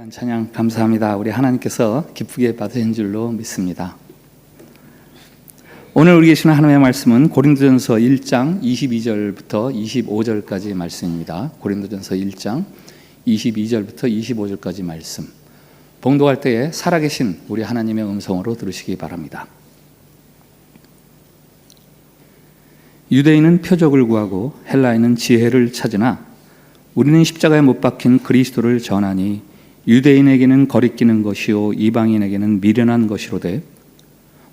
귀한 찬양 감사합니다. 우리 하나님께서 기쁘게 받으신 줄로 믿습니다. 오늘 우리 계시는 하나님의 말씀은 고린도전서 1장 22절부터 25절까지 말씀입니다. 고린도전서 1장 22절부터 25절까지 말씀. 봉독할 때에 살아계신 우리 하나님의 음성으로 들으시기 바랍니다. 유대인은 표적을 구하고 헬라인은 지혜를 찾으나 우리는 십자가에 못 박힌 그리스도를 전하니 유대인에게는 거리끼는 것이요 이방인에게는 미련한 것이로되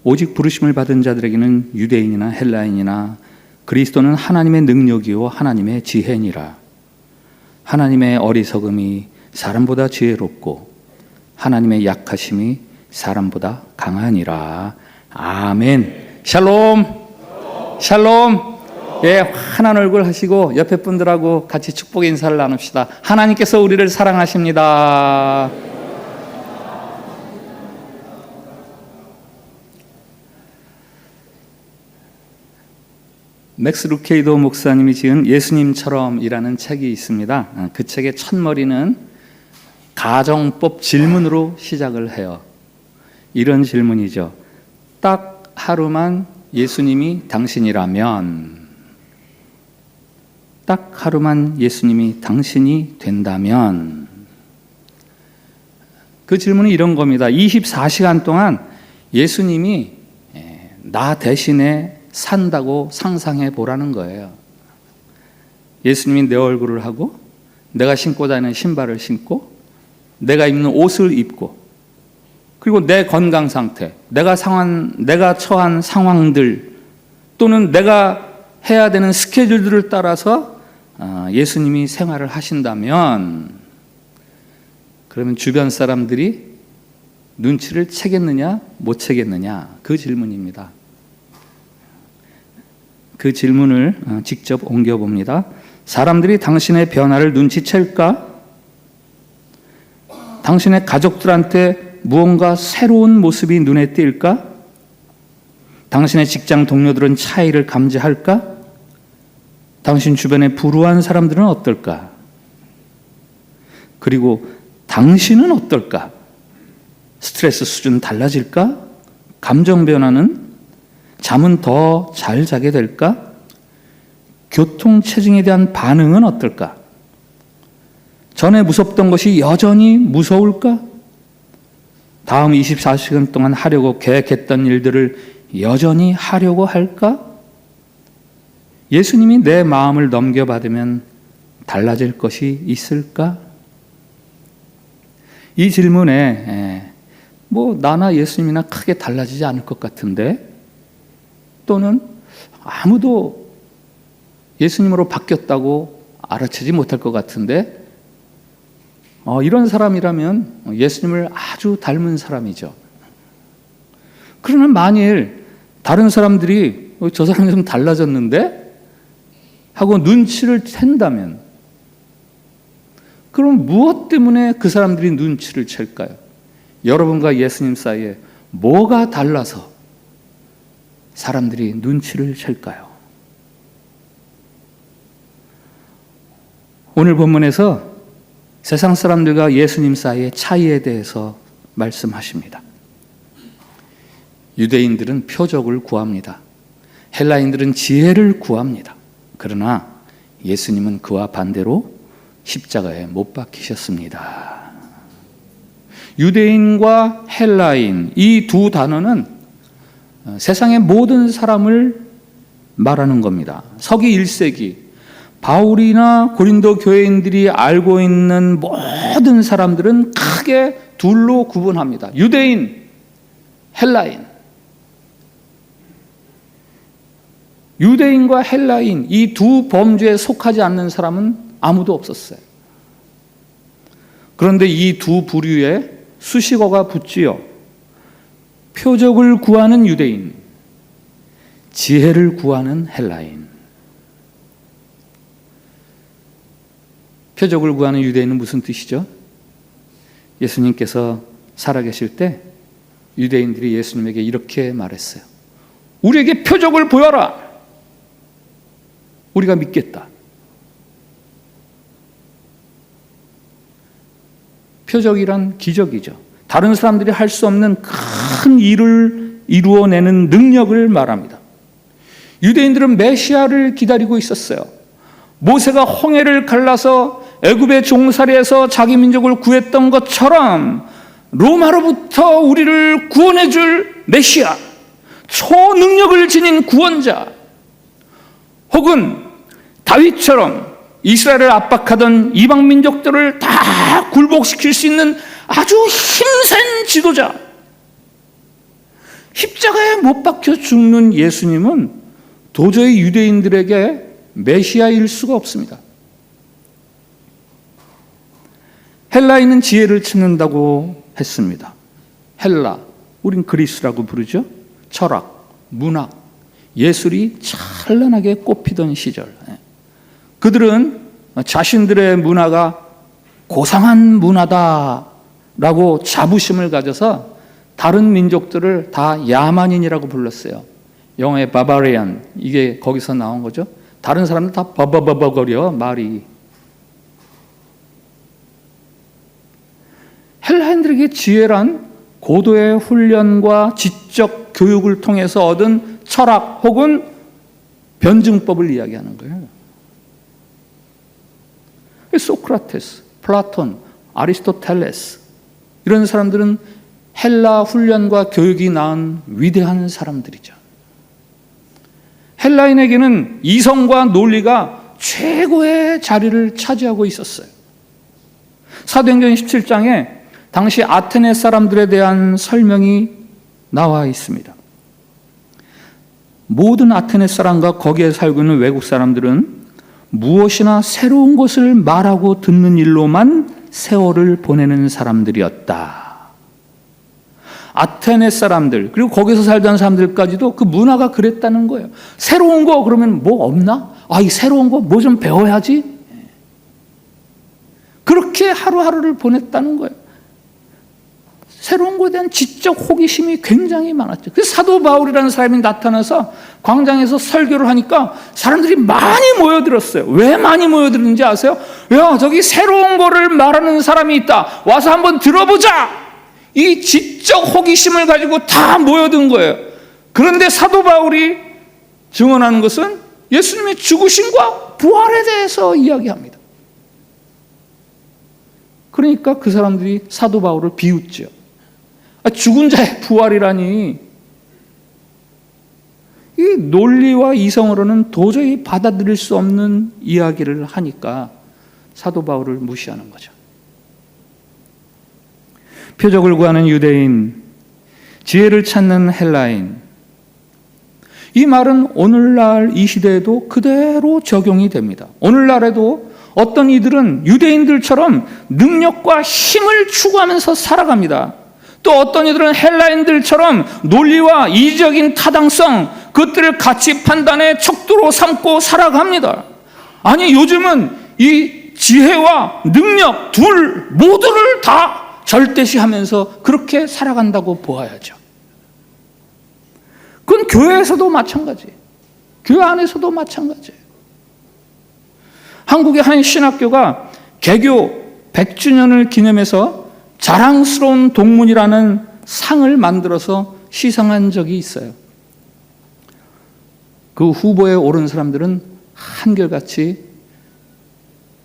오직 부르심을 받은 자들에게는 유대인이나 헬라인이나 그리스도는 하나님의 능력이요 하나님의 지혜니라. 하나님의 어리석음이 사람보다 지혜롭고 하나님의 약하심이 사람보다 강하니라. 아멘. 샬롬. 샬롬. 예, 환한 얼굴 하시고 옆에 분들하고 같이 축복 인사를 나눕시다. 하나님께서 우리를 사랑하십니다. 맥스 루케이도 목사님이 지은 예수님처럼이라는 책이 있습니다. 그 책의 첫머리는 가정법 질문으로 시작을 해요. 이런 질문이죠. 딱 하루만 예수님이 당신이라면, 딱 하루만 예수님이 당신이 된다면, 그 질문은 이런 겁니다. 24시간 동안 예수님이 나 대신에 산다고 상상해 보라는 거예요. 예수님이 내 얼굴을 하고 내가 신고 다니는 신발을 신고 내가 입는 옷을 입고 그리고 내 건강 상태, 내가 처한 상황들 또는 내가 해야 되는 스케줄들을 따라서 예수님이 생활을 하신다면 그러면 주변 사람들이 눈치를 채겠느냐 못 채겠느냐, 그 질문입니다. 그 질문을 직접 옮겨봅니다. 사람들이 당신의 변화를 눈치챌까? 당신의 가족들한테 무언가 새로운 모습이 눈에 띌까? 당신의 직장 동료들은 차이를 감지할까? 당신 주변의 불우한 사람들은 어떨까? 그리고 당신은 어떨까? 스트레스 수준 달라질까? 감정 변화는? 잠은 더 잘 자게 될까? 교통체증에 대한 반응은 어떨까? 전에 무섭던 것이 여전히 무서울까? 다음 24시간 동안 하려고 계획했던 일들을 여전히 하려고 할까? 예수님이 내 마음을 넘겨받으면 달라질 것이 있을까? 이 질문에 나나 예수님이나 크게 달라지지 않을 것 같은데, 또는 아무도 예수님으로 바뀌었다고 알아채지 못할 것 같은데, 이런 사람이라면 예수님을 아주 닮은 사람이죠. 그러나 만일 다른 사람들이 저 사람이 좀 달라졌는데 하고 눈치를 챈다면, 그럼 무엇 때문에 그 사람들이 눈치를 챌까요? 여러분과 예수님 사이에 뭐가 달라서 사람들이 눈치를 챌까요? 오늘 본문에서 세상 사람들과 예수님 사이의 차이에 대해서 말씀하십니다. 유대인들은 표적을 구합니다. 헬라인들은 지혜를 구합니다. 그러나 예수님은 그와 반대로 십자가에 못 박히셨습니다. 유대인과 헬라인, 이 두 단어는 세상의 모든 사람을 말하는 겁니다. 서기 1세기 바울이나 고린도 교회인들이 알고 있는 모든 사람들은 크게 둘로 구분합니다. 유대인, 헬라인. 유대인과 헬라인, 이 두 범주에 속하지 않는 사람은 아무도 없었어요. 그런데 이 두 부류에 수식어가 붙지요. 표적을 구하는 유대인, 지혜를 구하는 헬라인. 표적을 구하는 유대인은 무슨 뜻이죠? 예수님께서 살아계실 때 유대인들이 예수님에게 이렇게 말했어요. 우리에게 표적을 보여라. 우리가 믿겠다. 표적이란 기적이죠. 다른 사람들이 할 수 없는 큰 일을 이루어내는 능력을 말합니다. 유대인들은 메시아를 기다리고 있었어요. 모세가 홍해를 갈라서 애굽의 종살이에서 자기 민족을 구했던 것처럼 로마로부터 우리를 구원해 줄 메시아, 초능력을 지닌 구원자, 혹은 다윗처럼 이스라엘을 압박하던 이방 민족들을 다 굴복시킬 수 있는 아주 힘센 지도자, 십자가에 못 박혀 죽는 예수님은 도저히 유대인들에게 메시아일 수가 없습니다. 헬라인은 지혜를 찾는다고 했습니다. 헬라, 우린 그리스라고 부르죠. 철학, 문학, 예술이 찬란하게 꽃피던 시절, 그들은 자신들의 문화가 고상한 문화다라고 자부심을 가져서 다른 민족들을 다 야만인이라고 불렀어요. 영어의 바바리안, 이게 거기서 나온 거죠. 다른 사람들 다 버버버버거려 말이. 헬라인들에게 지혜란 고도의 훈련과 지적 교육을 통해서 얻은 철학 혹은 변증법을 이야기하는 거예요. 소크라테스, 플라톤, 아리스토텔레스, 이런 사람들은 헬라 훈련과 교육이 낳은 위대한 사람들이죠. 헬라인에게는 이성과 논리가 최고의 자리를 차지하고 있었어요. 사도행전 17장에 당시 아테네 사람들에 대한 설명이 나와 있습니다. 모든 아테네 사람과 거기에 살고 있는 외국 사람들은 무엇이나 새로운 것을 말하고 듣는 일로만 세월을 보내는 사람들이었다. 아테네 사람들, 그리고 거기서 살던 사람들까지도 그 문화가 그랬다는 거예요. 새로운 거 그러면 뭐 없나? 이 새로운 거 뭐 좀 배워야지. 그렇게 하루하루를 보냈다는 거예요. 새로운 것에 대한 지적 호기심이 굉장히 많았죠. 그래서 사도 바울이라는 사람이 나타나서 광장에서 설교를 하니까 사람들이 많이 모여들었어요. 왜 많이 모여들었는지 아세요? 야, 저기 새로운 거를 말하는 사람이 있다. 와서 한번 들어보자. 이 지적 호기심을 가지고 다 모여든 거예요. 그런데 사도 바울이 증언하는 것은 예수님의 죽으심과 부활에 대해서 이야기합니다. 그러니까 그 사람들이 사도 바울을 비웃죠. 죽은 자의 부활이라니, 이 논리와 이성으로는 도저히 받아들일 수 없는 이야기를 하니까 사도 바울을 무시하는 거죠. 표적을 구하는 유대인, 지혜를 찾는 헬라인, 이 말은 오늘날 이 시대에도 그대로 적용이 됩니다. 오늘날에도 어떤 이들은 유대인들처럼 능력과 힘을 추구하면서 살아갑니다. 또 어떤 이들은 헬라인들처럼 논리와 이적인 타당성, 그것들을 가치 판단의 척도로 삼고 살아갑니다. 아니, 요즘은 이 지혜와 능력 둘 모두를 다 절대시하면서 그렇게 살아간다고 보아야죠. 그건 교회에서도 마찬가지예요. 교회 안에서도 마찬가지예요. 한국의 한 신학교가 개교 100주년을 기념해서 자랑스러운 동문이라는 상을 만들어서 시상한 적이 있어요. 그 후보에 오른 사람들은 한결같이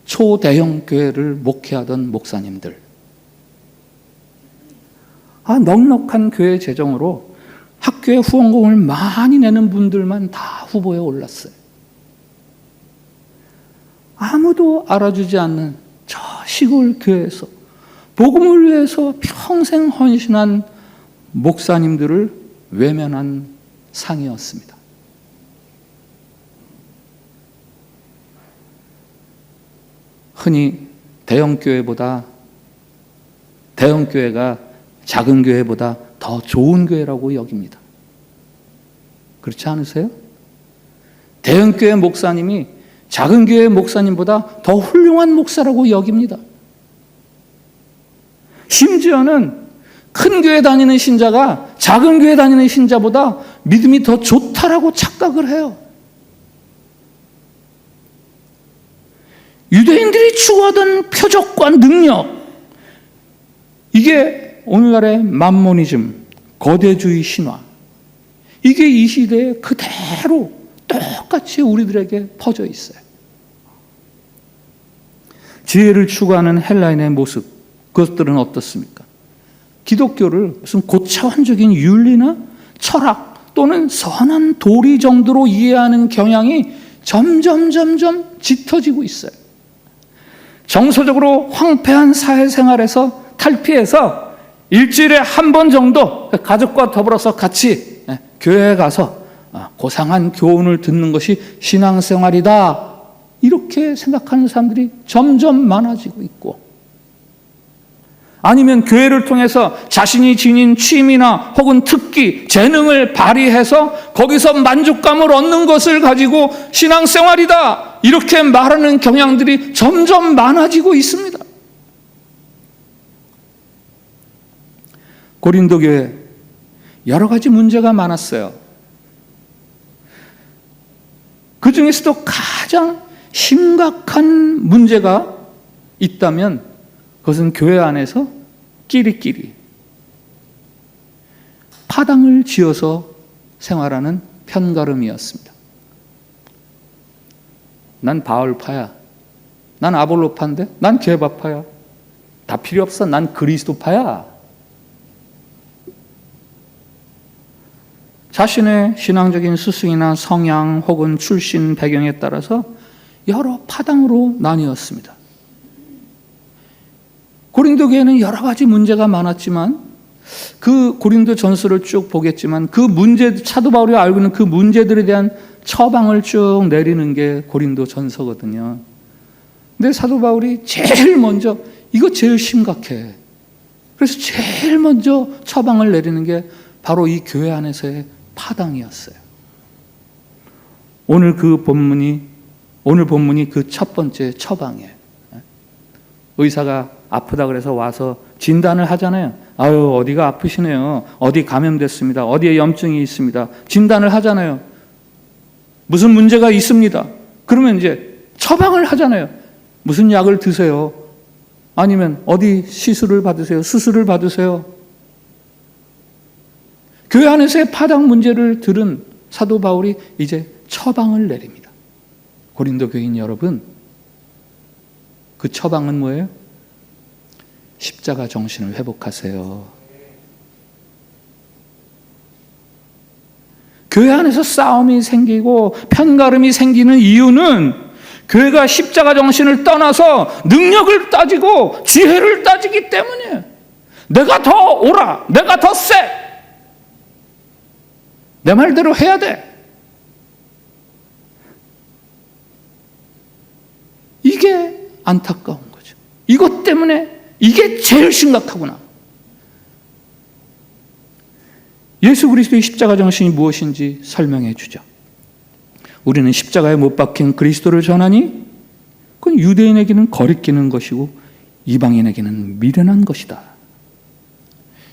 초대형 교회를 목회하던 목사님들. 넉넉한 교회 재정으로 학교에 후원금을 많이 내는 분들만 다 후보에 올랐어요. 아무도 알아주지 않는 저 시골 교회에서 복음을 위해서 평생 헌신한 목사님들을 외면한 상이었습니다. 흔히 대형 교회가 작은 교회보다 더 좋은 교회라고 여깁니다. 그렇지 않으세요? 대형 교회 목사님이 작은 교회 목사님보다 더 훌륭한 목사라고 여깁니다. 심지어는 큰 교회 다니는 신자가 작은 교회 다니는 신자보다 믿음이 더 좋다라고 착각을 해요. 유대인들이 추구하던 표적과 능력, 이게 오늘날의 만모니즘, 거대주의 신화, 이게 이 시대에 그대로 똑같이 우리들에게 퍼져 있어요. 지혜를 추구하는 헬라인의 모습, 그것들은 어떻습니까? 기독교를 무슨 고차원적인 윤리나 철학 또는 선한 도리 정도로 이해하는 경향이 점점 짙어지고 있어요. 정서적으로 황폐한 사회생활에서 탈피해서 일주일에 한 번 정도 가족과 더불어서 같이 교회에 가서 고상한 교훈을 듣는 것이 신앙생활이다, 이렇게 생각하는 사람들이 점점 많아지고 있고, 아니면 교회를 통해서 자신이 지닌 취미나 혹은 특기, 재능을 발휘해서 거기서 만족감을 얻는 것을 가지고 신앙생활이다, 이렇게 말하는 경향들이 점점 많아지고 있습니다. 고린도 교회 여러 가지 문제가 많았어요. 그 중에서도 가장 심각한 문제가 있다면 그것은 교회 안에서 끼리끼리 파당을 지어서 생활하는 편가름이었습니다. 난 바울파야, 난 아볼로파인데, 난 게바파야, 다 필요 없어, 난 그리스도파야. 자신의 신앙적인 스승이나 성향 혹은 출신 배경에 따라서 여러 파당으로 나뉘었습니다. 고린도 교회는 여러 가지 문제가 많았지만, 그 고린도 전서를 쭉 보겠지만 그 문제, 사도 바울이 알고 있는 그 문제들에 대한 처방을 쭉 내리는 게 고린도 전서거든요. 근데 사도 바울이 제일 먼저, 이거 제일 심각해, 그래서 제일 먼저 처방을 내리는 게 바로 이 교회 안에서의 파당이었어요. 오늘 본문이 그 첫 번째 처방이에요. 의사가 아프다 그래서 와서 진단을 하잖아요. 아유, 어디가 아프시네요, 어디 감염됐습니다, 어디에 염증이 있습니다, 진단을 하잖아요. 무슨 문제가 있습니다. 그러면 이제 처방을 하잖아요. 무슨 약을 드세요, 아니면 어디 시술을 받으세요, 수술을 받으세요. 교회 안에서의 파당 문제를 들은 사도 바울이 이제 처방을 내립니다. 고린도 교인 여러분, 그 처방은 뭐예요? 십자가 정신을 회복하세요. 교회 안에서 싸움이 생기고 편가름이 생기는 이유는 교회가 십자가 정신을 떠나서 능력을 따지고 지혜를 따지기 때문이에요. 내가 더 옳아, 내가 더 세, 내 말대로 해야 돼. 이게 안타까운 거죠. 이것 때문에 이게 제일 심각하구나. 예수 그리스도의 십자가 정신이 무엇인지 설명해 주죠. 우리는 십자가에 못 박힌 그리스도를 전하니 그건 유대인에게는 거리끼는 것이고 이방인에게는 미련한 것이다.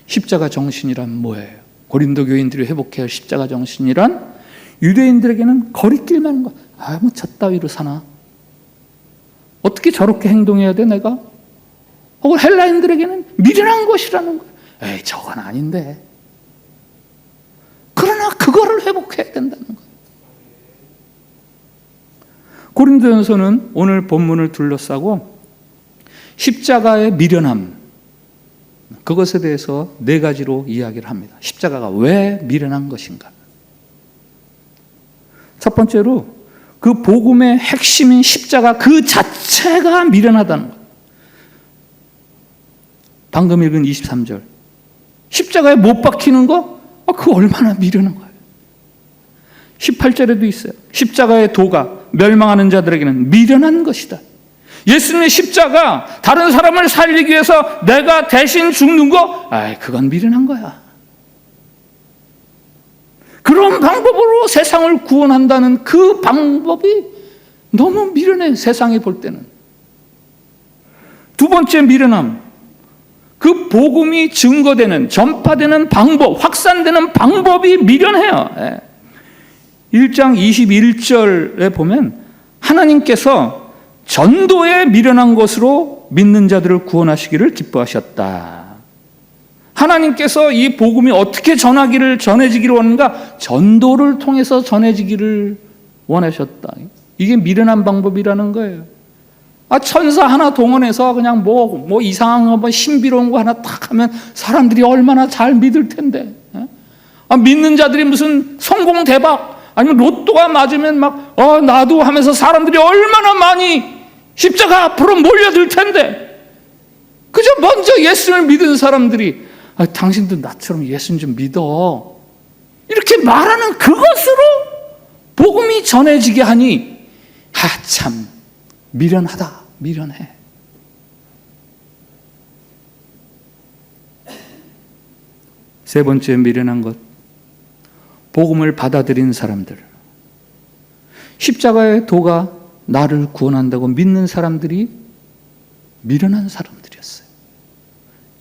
십자가 정신이란 뭐예요? 고린도 교인들이 회복해야 할 십자가 정신이란 유대인들에게는 거리낄 만한 것. 뭐 저 따위로 사나? 어떻게 저렇게 행동해야 돼 내가? 혹은 헬라인들에게는 미련한 것이라는 거예요. 에이, 저건 아닌데. 그러나 그거를 회복해야 된다는 거예요. 고린도전서는 오늘 본문을 둘러싸고 십자가의 미련함, 그것에 대해서 네 가지로 이야기를 합니다. 십자가가 왜 미련한 것인가? 첫 번째로 그 복음의 핵심인 십자가 그 자체가 미련하다는 것. 방금 읽은 23절, 십자가에 못 박히는 거? 그거 얼마나 미련한 거예요. 18절에도 있어요. 십자가의 도가 멸망하는 자들에게는 미련한 것이다. 예수님의 십자가 다른 사람을 살리기 위해서 내가 대신 죽는 거? 그건 미련한 거야. 그런 방법으로 세상을 구원한다는 그 방법이 너무 미련해, 세상이 볼 때는. 두 번째 미련함, 그 복음이 증거되는, 전파되는 방법, 확산되는 방법이 미련해요. 1장 21절에 보면 하나님께서 전도에 미련한 것으로 믿는 자들을 구원하시기를 기뻐하셨다. 하나님께서 이 복음이 어떻게 전해지기를 원하는가? 전도를 통해서 전해지기를 원하셨다. 이게 미련한 방법이라는 거예요. 천사 하나 동원해서 그냥 뭐 이상한 거, 신비로운 거 하나 딱 하면 사람들이 얼마나 잘 믿을 텐데. 믿는 자들이 무슨 성공 대박, 아니면 로또가 맞으면 막, 나도 하면서 사람들이 얼마나 많이 십자가 앞으로 몰려들 텐데. 그저 먼저 예수를 믿은 사람들이, 당신도 나처럼 예수는 좀 믿어. 이렇게 말하는 그것으로 복음이 전해지게 하니, 참, 미련하다, 미련해. 세 번째 미련한 것, 복음을 받아들인 사람들. 십자가의 도가 나를 구원한다고 믿는 사람들이 미련한 사람들이었어요.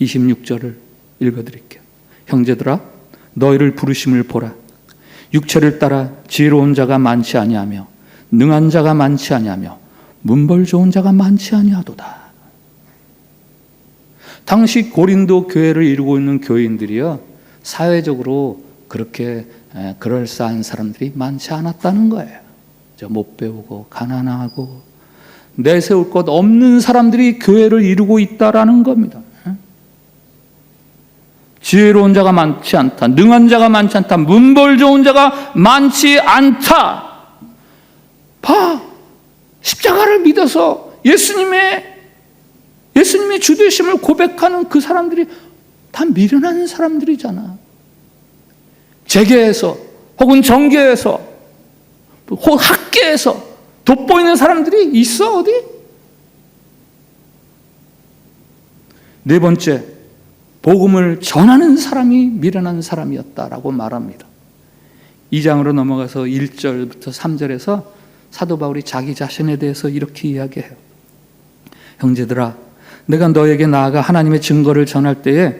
26절을 읽어드릴게요. 형제들아, 너희를 부르심을 보라. 육체를 따라 지혜로운 자가 많지 아니하며 능한 자가 많지 아니하며 문벌 좋은 자가 많지 아니하도다. 당시 고린도 교회를 이루고 있는 교인들이요, 사회적으로 그렇게 그럴싸한 사람들이 많지 않았다는 거예요. 못 배우고 가난하고 내세울 것 없는 사람들이 교회를 이루고 있다라는 겁니다. 지혜로운 자가 많지 않다, 능한 자가 많지 않다, 문벌 좋은 자가 많지 않다. 십자가를 믿어서 예수님의 주되심을 고백하는 그 사람들이 다 미련한 사람들이잖아. 재계에서 혹은 정계에서 혹은 학계에서 돋보이는 사람들이 있어, 어디? 네 번째, 복음을 전하는 사람이 미련한 사람이었다라고 말합니다. 2장으로 넘어가서 1절부터 3절에서 사도 바울이 자기 자신에 대해서 이렇게 이야기해요. 형제들아, 내가 너에게 나아가 하나님의 증거를 전할 때에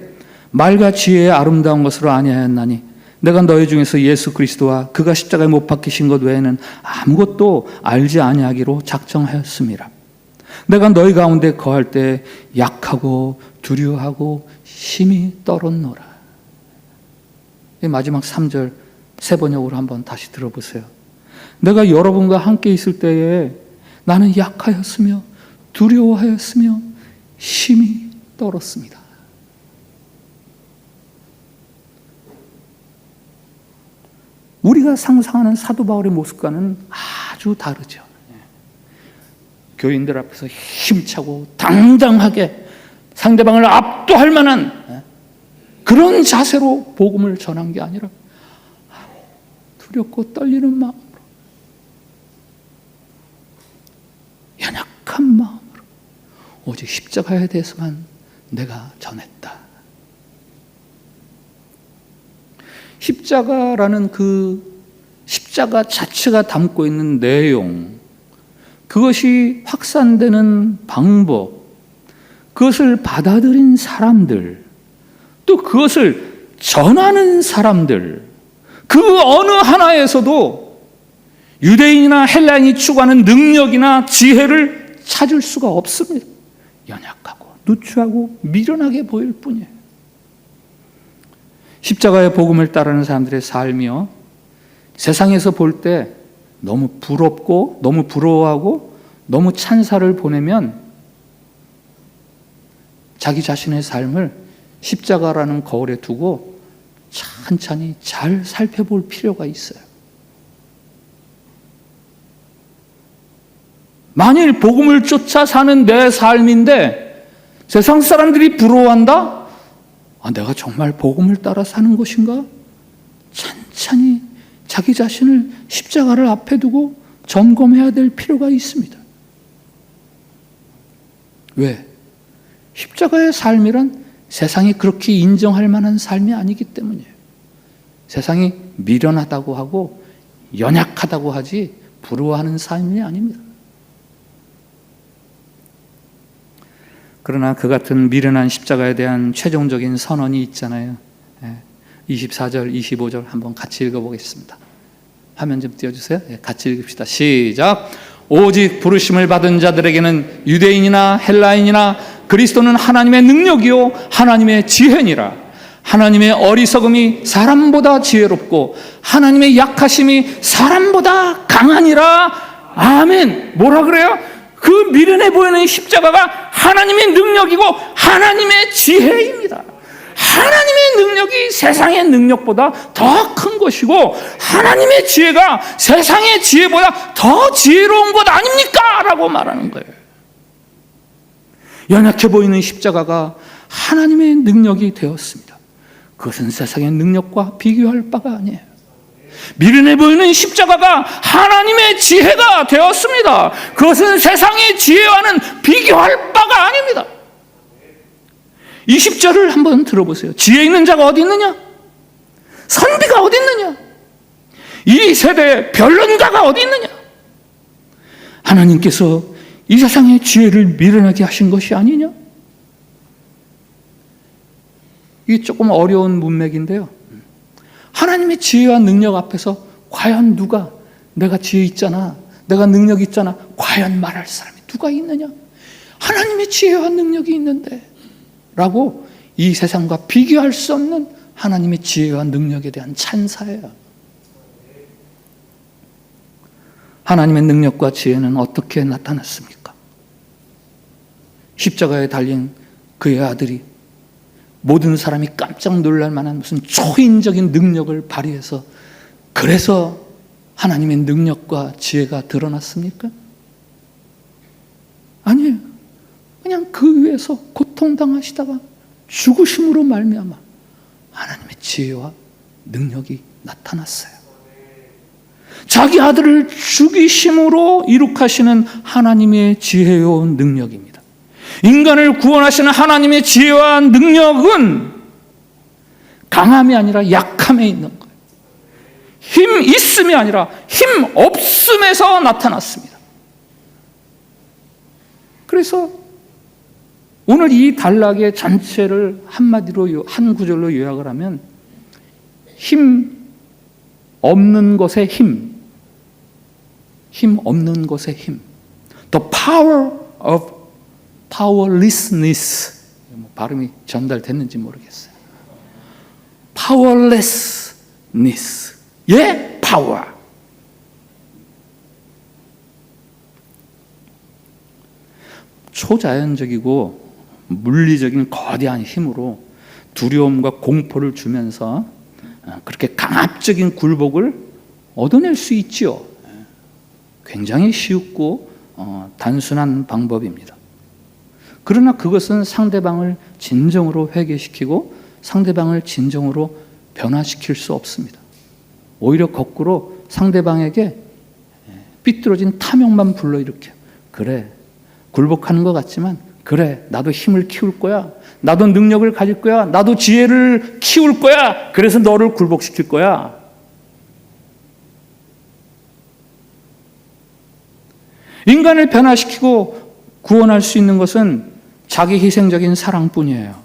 말과 지혜의 아름다운 것으로 아니하였나니 내가 너희 중에서 예수 그리스도와 그가 십자가에 못 박히신 것 외에는 아무것도 알지 아니하기로 작정하였습니다. 내가 너희 가운데 거할 때 약하고 두려워하고 심히 떨었노라. 마지막 3절 새 번역으로 한번 다시 들어보세요. 내가 여러분과 함께 있을 때에 나는 약하였으며 두려워하였으며 심히 떨었습니다. 우리가 상상하는 사도 바울의 모습과는 아주 다르죠. 교인들 앞에서 힘차고 당당하게 상대방을 압도할 만한 그런 자세로 복음을 전한 게 아니라 두렵고 떨리는 마음으로, 연약한 마음으로 오직 십자가에 대해서만 내가 전했다. 십자가라는 그 십자가 자체가 담고 있는 내용, 그것이 확산되는 방법, 그것을 받아들인 사람들, 또 그것을 전하는 사람들, 그 어느 하나에서도 유대인이나 헬라인이 추구하는 능력이나 지혜를 찾을 수가 없습니다. 연약하고 누추하고 미련하게 보일 뿐이에요. 십자가의 복음을 따르는 사람들의 삶이요, 세상에서 볼 때 너무 부럽고 너무 부러워하고 너무 찬사를 보내면 자기 자신의 삶을 십자가라는 거울에 두고 찬찬히 잘 살펴볼 필요가 있어요. 만일 복음을 쫓아 사는 내 삶인데 세상 사람들이 부러워한다? 내가 정말 복음을 따라 사는 것인가? 찬찬히 자기 자신을 십자가를 앞에 두고 점검해야 될 필요가 있습니다. 왜? 십자가의 삶이란 세상이 그렇게 인정할 만한 삶이 아니기 때문이에요. 세상이 미련하다고 하고 연약하다고 하지 부러워하는 삶이 아닙니다. 그러나 그 같은 미련한 십자가에 대한 최종적인 선언이 있잖아요. 24절, 25절 한번 같이 읽어보겠습니다. 화면 좀 띄워주세요. 같이 읽읍시다. 시작. 오직 부르심을 받은 자들에게는 유대인이나 헬라인이나 그리스도는 하나님의 능력이요 하나님의 지혜니라. 하나님의 어리석음이 사람보다 지혜롭고 하나님의 약하심이 사람보다 강하니라. 아멘. 뭐라 그래요? 그 미련해 보이는 십자가가 하나님의 능력이고 하나님의 지혜입니다. 하나님의 능력이 세상의 능력보다 더 큰 것이고 하나님의 지혜가 세상의 지혜보다 더 지혜로운 것 아닙니까? 라고 말하는 거예요. 연약해 보이는 십자가가 하나님의 능력이 되었습니다. 그것은 세상의 능력과 비교할 바가 아니에요. 미련해 보이는 십자가가 하나님의 지혜가 되었습니다. 그것은 세상의 지혜와는 비교할 바가 아닙니다. 20절을 한번 들어보세요. 지혜 있는 자가 어디 있느냐? 선비가 어디 있느냐? 이 세대에 변론가가 어디 있느냐? 하나님께서 이 세상의 지혜를 미련하게 하신 것이 아니냐? 이게 조금 어려운 문맥인데요. 하나님의 지혜와 능력 앞에서 과연 누가 내가 지혜 있잖아, 내가 능력 있잖아, 과연 말할 사람이 누가 있느냐? 하나님의 지혜와 능력이 있는데 라고 이 세상과 비교할 수 없는 하나님의 지혜와 능력에 대한 찬사예요. 하나님의 능력과 지혜는 어떻게 나타났습니까? 십자가에 달린 그의 아들이 모든 사람이 깜짝 놀랄 만한 무슨 초인적인 능력을 발휘해서 그래서 하나님의 능력과 지혜가 드러났습니까? 아니에요. 그냥 그 위에서 고통당하시다가 죽으심으로 말미암아 하나님의 지혜와 능력이 나타났어요. 자기 아들을 죽이심으로 이룩하시는 하나님의 지혜와 능력입니다. 인간을 구원하시는 하나님의 지혜와 능력은 강함이 아니라 약함에 있는 거예요. 힘 있음이 아니라 힘 없음에서 나타났습니다. 그래서 오늘 이 단락의 전체를 한마디로 한 구절로 요약을 하면 힘 없는 것의 힘, 힘 없는 것의 힘, the power of powerlessness. 발음이 전달됐는지 모르겠어요. powerlessness, 예, power. 초자연적이고 물리적인 거대한 힘으로 두려움과 공포를 주면서 그렇게 강압적인 굴복을 얻어낼 수 있지요. 굉장히 쉽고 단순한 방법입니다. 그러나 그것은 상대방을 진정으로 회개시키고 상대방을 진정으로 변화시킬 수 없습니다. 오히려 거꾸로 상대방에게 삐뚤어진 탐욕만 불러일으켜. 그래, 굴복하는 것 같지만 그래, 나도 힘을 키울 거야. 나도 능력을 가질 거야. 나도 지혜를 키울 거야. 그래서 너를 굴복시킬 거야. 인간을 변화시키고 구원할 수 있는 것은 자기 희생적인 사랑뿐이에요.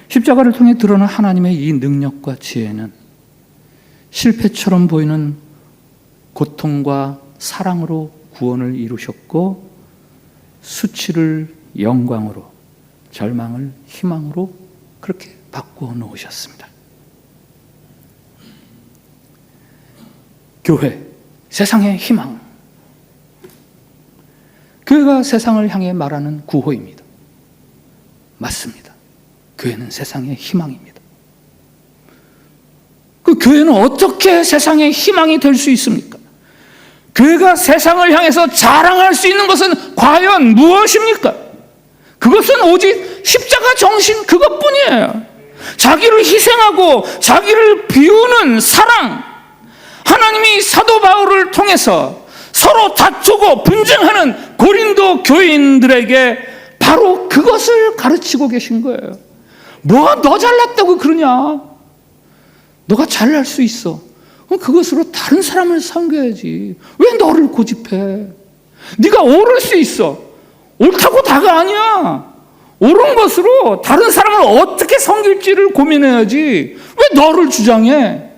십자가를 통해 드러난 하나님의 이 능력과 지혜는 실패처럼 보이는 고통과 사랑으로 구원을 이루셨고 수치를 영광으로, 절망을 희망으로 그렇게 바꾸어 놓으셨습니다. 교회, 세상의 희망. 교회가 세상을 향해 말하는 구호입니다. 맞습니다. 교회는 세상의 희망입니다. 그 교회는 어떻게 세상의 희망이 될 수 있습니까? 교회가 세상을 향해서 자랑할 수 있는 것은 과연 무엇입니까? 그것은 오직 십자가 정신 그것뿐이에요. 자기를 희생하고 자기를 비우는 사랑. 하나님이 사도 바울을 통해서 서로 다투고 분쟁하는 고린도 교인들에게 바로 그것을 가르치고 계신 거예요. 뭐 너 잘났다고 그러냐? 너가 잘날 수 있어. 그것으로 다른 사람을 섬겨야지. 왜 너를 고집해? 네가 오를 수 있어. 옳다고 다가 아니야. 옳은 것으로 다른 사람을 어떻게 섬길지를 고민해야지. 왜 너를 주장해?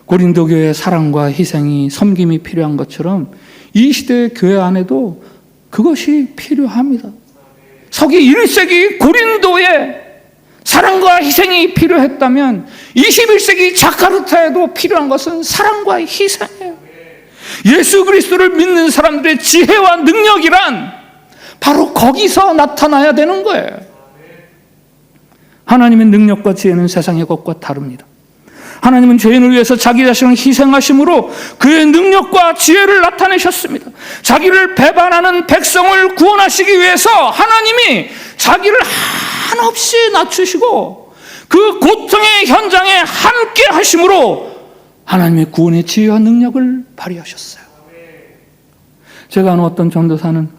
고린도 교회의 사랑과 희생이 섬김이 필요한 것처럼 이 시대의 교회 안에도 그것이 필요합니다. 서기 1세기 고린도에 사랑과 희생이 필요했다면 21세기 자카르타에도 필요한 것은 사랑과 희생이에요. 예수 그리스도를 믿는 사람들의 지혜와 능력이란 바로 거기서 나타나야 되는 거예요. 하나님의 능력과 지혜는 세상의 것과 다릅니다. 하나님은 죄인을 위해서 자기 자신을 희생하심으로 그의 능력과 지혜를 나타내셨습니다. 자기를 배반하는 백성을 구원하시기 위해서 하나님이 자기를 한없이 낮추시고 그 고통의 현장에 함께 하심으로 하나님의 구원의 지혜와 능력을 발휘하셨어요. 제가 아는 어떤 전도사는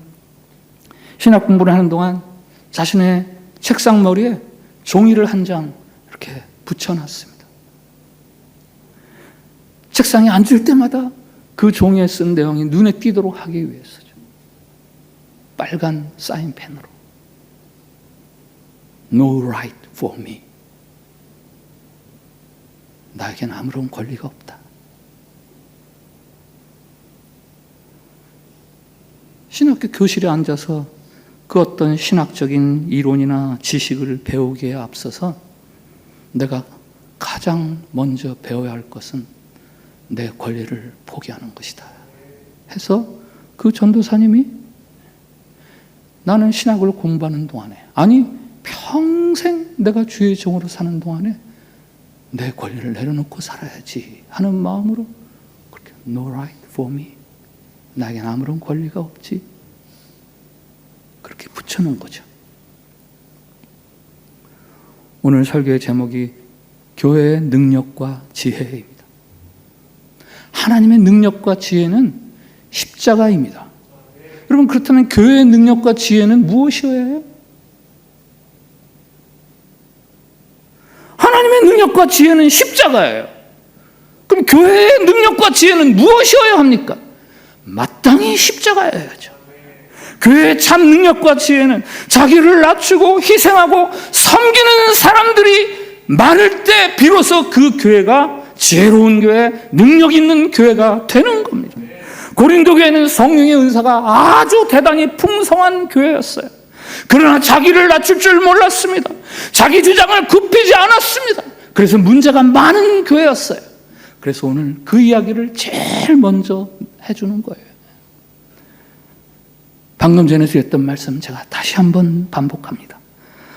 신학 공부를 하는 동안 자신의 책상 머리에 종이를 한 장 이렇게 붙여놨습니다. 책상에 앉을 때마다 그 종이에 쓴 내용이 눈에 띄도록 하기 위해서죠. 빨간 사인펜으로 No right for me. 나에겐 아무런 권리가 없다. 신학교 교실에 앉아서 그 어떤 신학적인 이론이나 지식을 배우기에 앞서서 내가 가장 먼저 배워야 할 것은 내 권리를 포기하는 것이다 해서 그 전도사님이 나는 신학을 공부하는 동안에, 아니 평생 내가 주의 종으로 사는 동안에 내 권리를 내려놓고 살아야지 하는 마음으로 그렇게 No right for me. 나에겐 아무런 권리가 없지. 그렇게 붙여놓은 거죠. 오늘 설교의 제목이 교회의 능력과 지혜입니다. 하나님의 능력과 지혜는 십자가입니다. 여러분, 그렇다면 교회의 능력과 지혜는 무엇이어야 해요? 하나님의 능력과 지혜는 십자가예요. 그럼 교회의 능력과 지혜는 무엇이어야 합니까? 마땅히 십자가여야죠. 교회의 참 능력과 지혜는 자기를 낮추고 희생하고 섬기는 사람들이 많을 때 비로소 그 교회가 지혜로운 교회, 능력 있는 교회가 되는 겁니다. 고린도 교회는 성령의 은사가 아주 대단히 풍성한 교회였어요. 그러나 자기를 낮출 줄 몰랐습니다. 자기 주장을 굽히지 않았습니다. 그래서 문제가 많은 교회였어요. 그래서 오늘 그 이야기를 제일 먼저 해주는 거예요. 방금 전에 드렸던 말씀 제가 다시 한번 반복합니다.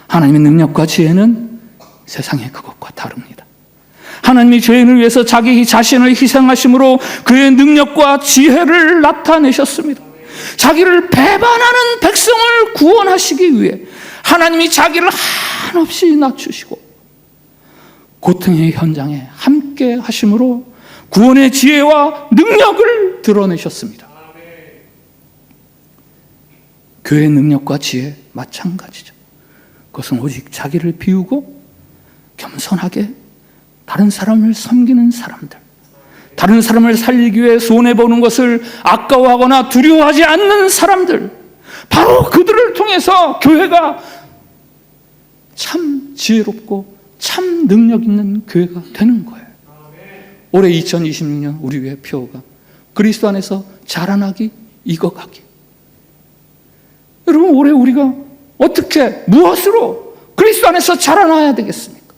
하나님의 능력과 지혜는 세상의 그것과 다릅니다. 하나님이 죄인을 위해서 자기 자신을 희생하심으로 그의 능력과 지혜를 나타내셨습니다. 자기를 배반하는 백성을 구원하시기 위해 하나님이 자기를 한없이 낮추시고 고통의 현장에 함께 하심으로 구원의 지혜와 능력을 드러내셨습니다. 교회의 능력과 지혜 마찬가지죠. 그것은 오직 자기를 비우고 겸손하게 다른 사람을 섬기는 사람들, 다른 사람을 살리기 위해 손해보는 것을 아까워하거나 두려워하지 않는 사람들, 바로 그들을 통해서 교회가 참 지혜롭고 참 능력 있는 교회가 되는 거예요. 올해 2026년 우리 교회 표어가 그리스도 안에서 자라나기, 익어가기. 여러분, 올해 우리가 어떻게, 무엇으로 그리스도 안에서 자라나야 되겠습니까?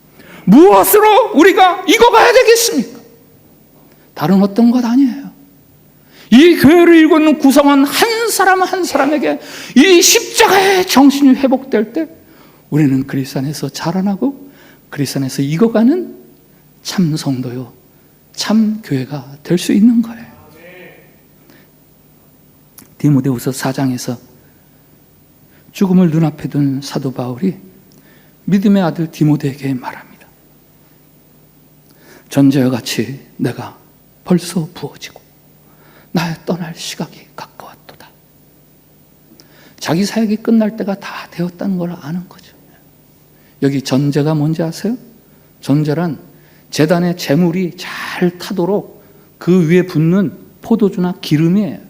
무엇으로 우리가 익어가야 되겠습니까? 다른 어떤 것 아니에요. 이 교회를 이루고 있는 구성원 한 사람 한 사람에게 이 십자가의 정신이 회복될 때 우리는 그리스도 안에서 자라나고 그리스도 안에서 익어가는 참 성도요, 참 교회가 될 수 있는 거예요. 디모데후서 4장에서 죽음을 눈앞에 둔 사도 바울이 믿음의 아들 디모데에게 말합니다. 전제와 같이 내가 벌써 부어지고 나의 떠날 시각이 가까웠도다. 자기 사역이 끝날 때가 다 되었다는 걸 아는 거죠. 여기 전제가 뭔지 아세요? 전제란 제단에 재물이 잘 타도록 그 위에 붓는 포도주나 기름이에요.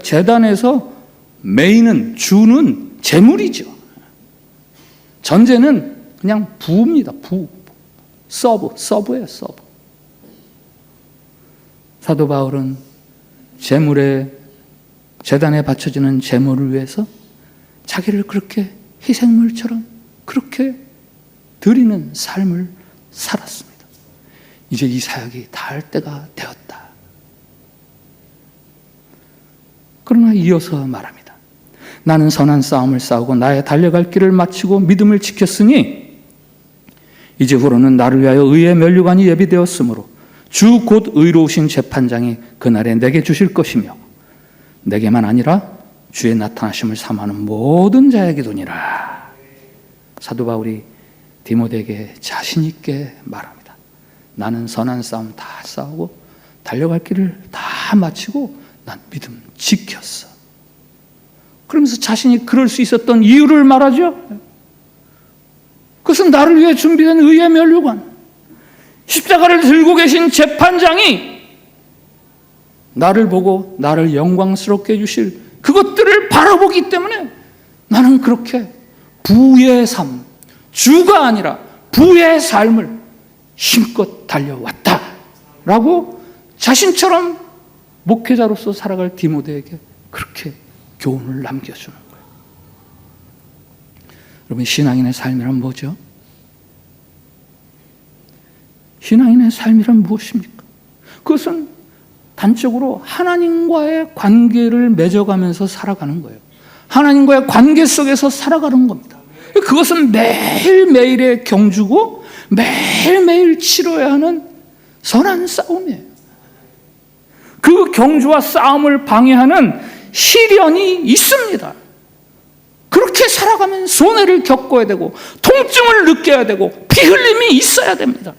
제단에서 메인은, 주는 재물이죠. 전제는 그냥 부입니다. 서브예요, 서브. 사도 바울은 제단에 바쳐지는 제물을 위해서 자기를 그렇게 희생물처럼 그렇게 드리는 삶을 살았습니다. 이제 이 사역이 닿을 때가 되었다. 그러나 이어서 말합니다. 나는 선한 싸움을 싸우고 나의 달려갈 길을 마치고 믿음을 지켰으니 이제후로는 나를 위하여 의의 면류관이 예비되었으므로 주 곧 의로우신 재판장이 그날에 내게 주실 것이며 내게만 아니라 주의 나타나심을 사모하는 모든 자에게도니라. 사도 바울이 디모데에게 자신 있게 말합니다. 나는 선한 싸움 다 싸우고 달려갈 길을 다 마치고 난 믿음 지켰어. 그러면서 자신이 그럴 수 있었던 이유를 말하죠. 그것은 나를 위해 준비된 의의 면류관, 십자가를 들고 계신 재판장이 나를 보고 나를 영광스럽게 해주실 그것들을 바라보기 때문에 나는 그렇게 부의 삶, 주가 아니라 부의 삶을 힘껏 달려왔다 라고 자신처럼 목회자로서 살아갈 디모데에게 그렇게 교훈을 남겨주는 거예요. 여러분, 신앙인의 삶이란 뭐죠? 신앙인의 삶이란 무엇입니까? 그것은 단적으로 하나님과의 관계를 맺어가면서 살아가는 거예요. 하나님과의 관계 속에서 살아가는 겁니다. 그것은 매일매일의 경주고 매일매일 치러야 하는 선한 싸움이에요. 그 경주와 싸움을 방해하는 시련이 있습니다. 그렇게 살아가면 손해를 겪어야 되고 통증을 느껴야 되고 피 흘림이 있어야 됩니다.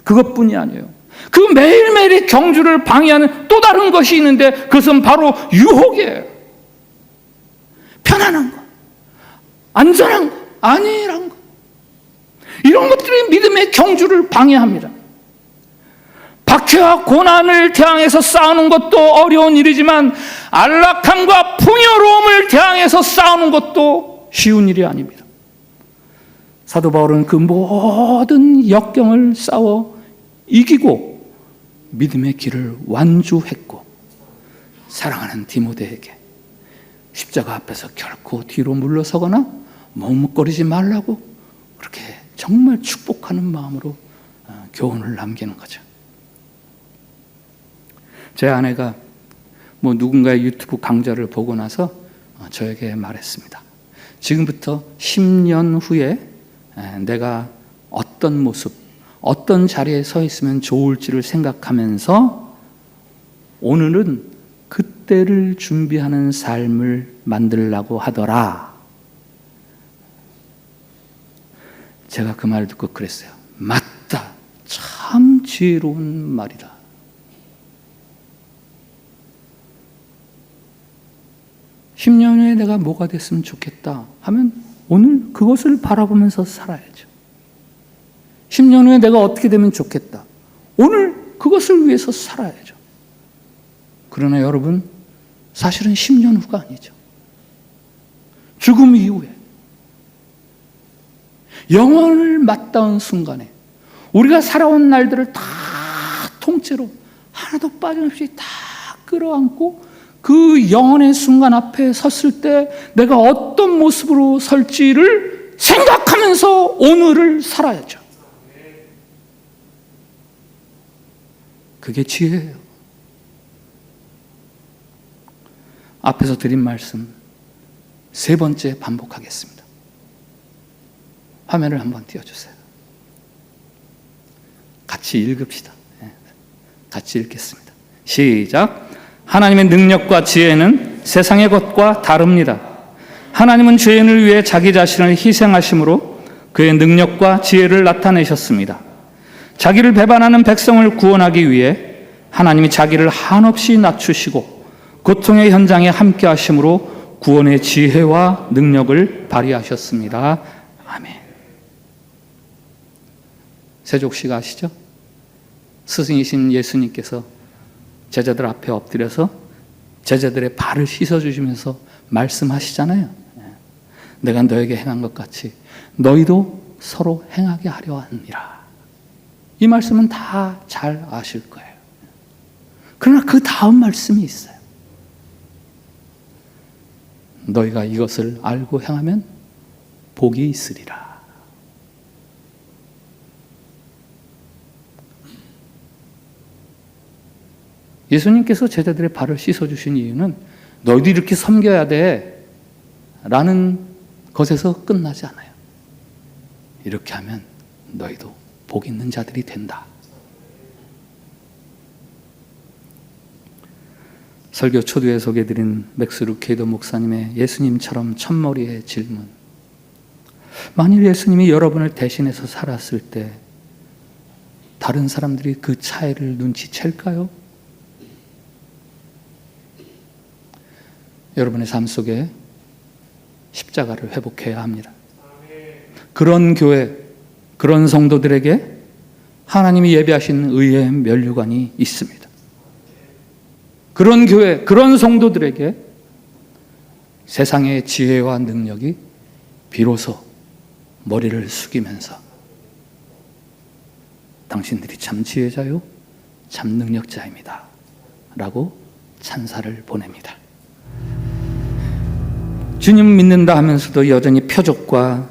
그것뿐이 아니에요. 그 매일매일의 경주를 방해하는 또 다른 것이 있는데 그것은 바로 유혹이에요. 편안한 것, 안전한 것, 안일한 것, 이런 것들이 믿음의 경주를 방해합니다. 박해와 고난을 대항해서 싸우는 것도 어려운 일이지만 안락함과 풍요로움을 대항해서 싸우는 것도 쉬운 일이 아닙니다. 사도 바울은 그 모든 역경을 싸워 이기고 믿음의 길을 완주했고 사랑하는 디모데에게 십자가 앞에서 결코 뒤로 물러서거나 머뭇거리지 말라고 그렇게 정말 축복하는 마음으로 교훈을 남기는 거죠. 제 아내가 누군가의 유튜브 강좌를 보고 나서 저에게 말했습니다. 지금부터 10년 후에 내가 어떤 모습, 어떤 자리에 서 있으면 좋을지를 생각하면서 오늘은 그때를 준비하는 삶을 만들라고 하더라. 제가 그 말을 듣고 그랬어요. 맞다. 참 지혜로운 말이다. (10년) 후에 내가 뭐가 됐으면 좋겠다 하면 오늘 그것을 바라보면서 살아야죠. 10년 후에 내가 어떻게 되면 좋겠다. 오늘 그것을 위해서 살아야죠. 그러나 여러분, 사실은 10년 후가 아니죠. 죽음 이후에 영원을 맞닿은 순간에 우리가 살아온 날들을 다 통째로 하나도 빠짐없이 다 끌어안고 그 영원의 순간 앞에 섰을 때 내가 어떤 모습으로 설지를 생각하면서 오늘을 살아야죠. 그게 지혜예요. 앞에서 드린 말씀 3번째 반복하겠습니다. 화면을 한번 띄워주세요. 같이 읽읍시다. 같이 읽겠습니다. 시작. 하나님의 능력과 지혜는 세상의 것과 다릅니다. 하나님은 죄인을 위해 자기 자신을 희생하심으로 그의 능력과 지혜를 나타내셨습니다. 자기를 배반하는 백성을 구원하기 위해 하나님이 자기를 한없이 낮추시고 고통의 현장에 함께 하심으로 구원의 지혜와 능력을 발휘하셨습니다. 아멘. 세족식 아시죠? 스승이신 예수님께서 제자들 앞에 엎드려서 제자들의 발을 씻어주시면서 말씀하시잖아요. 내가 너에게 행한 것 같이 너희도 서로 행하게 하려 하느니라. 이 말씀은 다 잘 아실 거예요. 그러나 그 다음 말씀이 있어요. 너희가 이것을 알고 행하면 복이 있으리라. 예수님께서 제자들의 발을 씻어주신 이유는 너희도 이렇게 섬겨야 돼 라는 것에서 끝나지 않아요. 이렇게 하면 너희도 복 있는 자들이 된다. 설교 초두에 소개해드린 맥스 루케이더 목사님의 예수님처럼 첫머리의 질문. 만일 예수님이 여러분을 대신해서 살았을 때 다른 사람들이 그 차이를 눈치챌까요? 여러분의 삶 속에 십자가를 회복해야 합니다. 그런 교회, 그런 성도들에게 하나님이 예비하신 의의 면류관이 있습니다. 그런 교회, 그런 성도들에게 세상의 지혜와 능력이 비로소 머리를 숙이면서 당신들이 참 지혜자요, 참 능력자입니다 라고 찬사를 보냅니다. 주님 믿는다 하면서도 여전히 표적과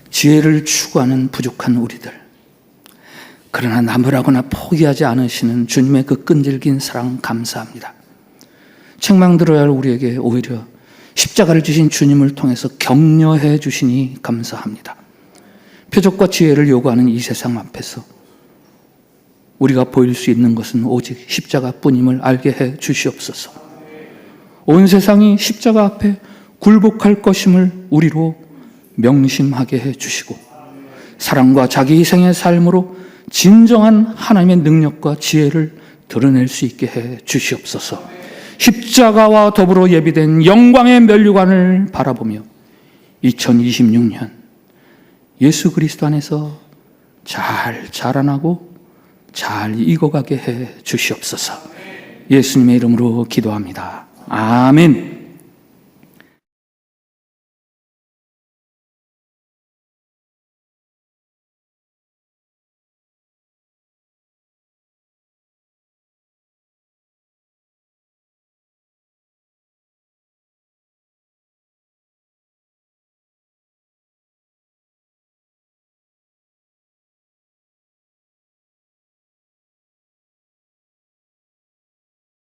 지혜를 추구하는 부족한 우리들. 그러나 남으라거나 포기하지 않으시는 주님의 그 끈질긴 사랑 감사합니다. 책망 들어야 할 우리에게 오히려 십자가를 지신 주님을 통해서 격려해 주시니 감사합니다. 표적과 지혜를 요구하는 이 세상 앞에서 우리가 보일 수 있는 것은 오직 십자가뿐임을 알게 해 주시옵소서. 온 세상이 십자가 앞에 굴복할 것임을 우리로 명심하게 해 주시고 사랑과 자기 희생의 삶으로 진정한 하나님의 능력과 지혜를 드러낼 수 있게 해 주시옵소서. 십자가와 더불어 예비된 영광의 면류관을 바라보며 2026년 예수 그리스도 안에서 잘 자라나고 잘 익어가게 해 주시옵소서. 예수님의 이름으로 기도합니다. 아멘.